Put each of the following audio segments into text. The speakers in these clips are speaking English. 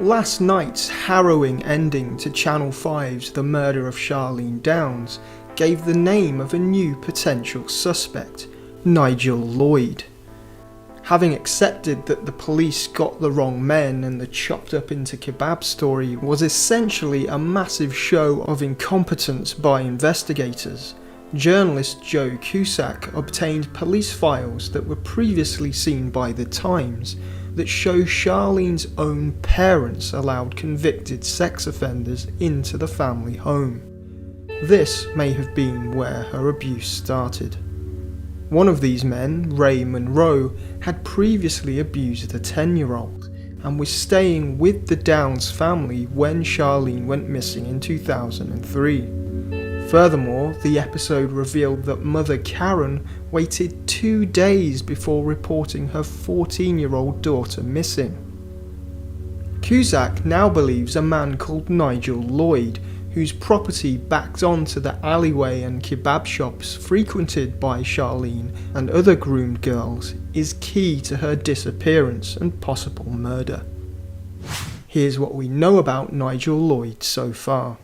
Last night's harrowing ending to Channel 5's The Murder of Charlene Downs gave the name of a new potential suspect, Nigel Lloyd. Having accepted that the police got the wrong men and the chopped up into kebab story was essentially a massive show of incompetence by investigators, journalist Joe Cusack obtained police files that were previously seen by The Times that show Charlene's own parents allowed convicted sex offenders into the family home. This may have been where her abuse started. One of these men, Ray Monroe, had previously abused a 10-year-old and was staying with the Downs family when Charlene went missing in 2003. Furthermore, the episode revealed that mother Karen waited 2 days before reporting her 14-year-old daughter missing. Cusack now believes a man called Nigel Lloyd, whose property backed onto the alleyway and kebab shops frequented by Charlene and other groomed girls, is key to her disappearance and possible murder. Here's what we know about Nigel Lloyd so far.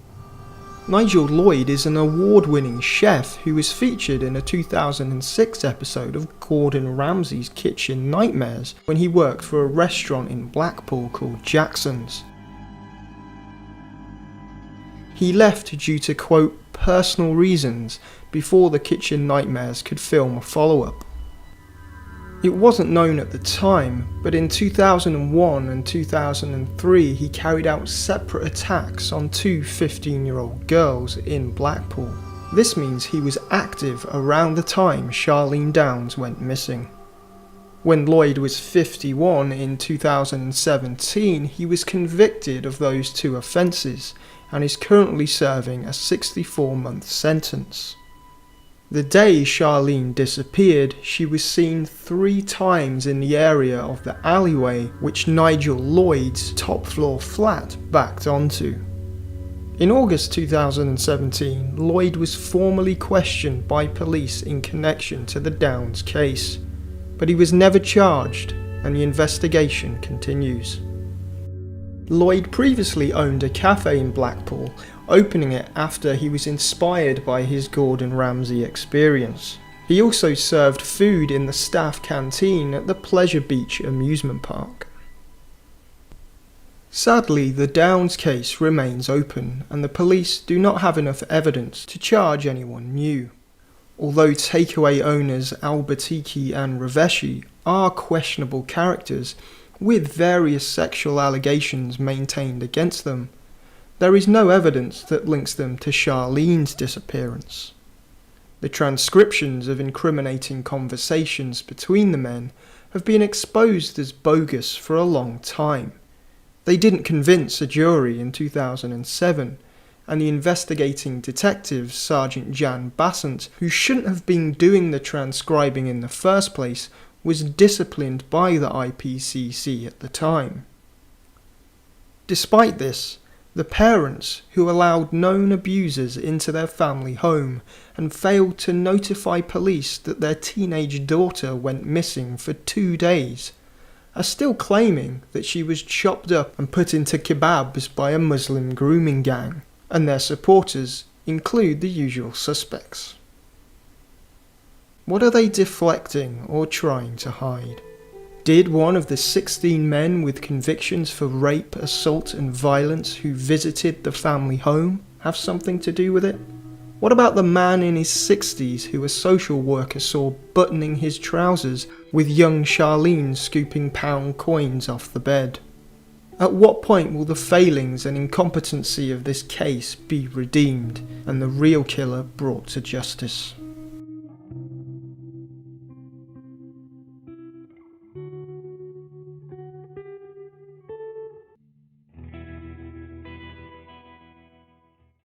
Nigel Lloyd is an award-winning chef who was featured in a 2006 episode of Gordon Ramsay's Kitchen Nightmares when he worked for a restaurant in Blackpool called Jackson's. He left due to, quote, personal reasons before the Kitchen Nightmares could film a follow-up. It wasn't known at the time, but in 2001 and 2003 he carried out separate attacks on 2 15-year-old girls in Blackpool. This means he was active around the time Charlene Downs went missing. When Lloyd was 51 in 2017, he was convicted of those 2 offences and is currently serving a 64-month sentence. The day Charlene disappeared, she was seen 3 times in the area of the alleyway which Nigel Lloyd's top-floor flat backed onto. In August 2017, Lloyd was formally questioned by police in connection to the Downs case, but he was never charged and the investigation continues. Lloyd previously owned a cafe in Blackpool, opening it after he was inspired by his Gordon Ramsay experience. He also served food in the staff canteen at the Pleasure Beach amusement park. Sadly, the Downs case remains open and the police do not have enough evidence to charge anyone new. Although takeaway owners Albertiki and Raveshi are questionable characters, with various sexual allegations maintained against them, there is no evidence that links them to Charlene's disappearance. The transcriptions of incriminating conversations between the men have been exposed as bogus for a long time. They didn't convince a jury in 2007, and the investigating detective, Sergeant Jan Bassant, who shouldn't have been doing the transcribing in the first place, was disciplined by the IPCC at the time. Despite this, the parents, who allowed known abusers into their family home and failed to notify police that their teenage daughter went missing for 2 days, are still claiming that she was chopped up and put into kebabs by a Muslim grooming gang, and their supporters include the usual suspects. What are they deflecting or trying to hide? Did one of the 16 men with convictions for rape, assault and violence who visited the family home have something to do with it? What about the man in his 60s who a social worker saw buttoning his trousers with young Charlene scooping pound coins off the bed? At what point will the failings and incompetency of this case be redeemed and the real killer brought to justice?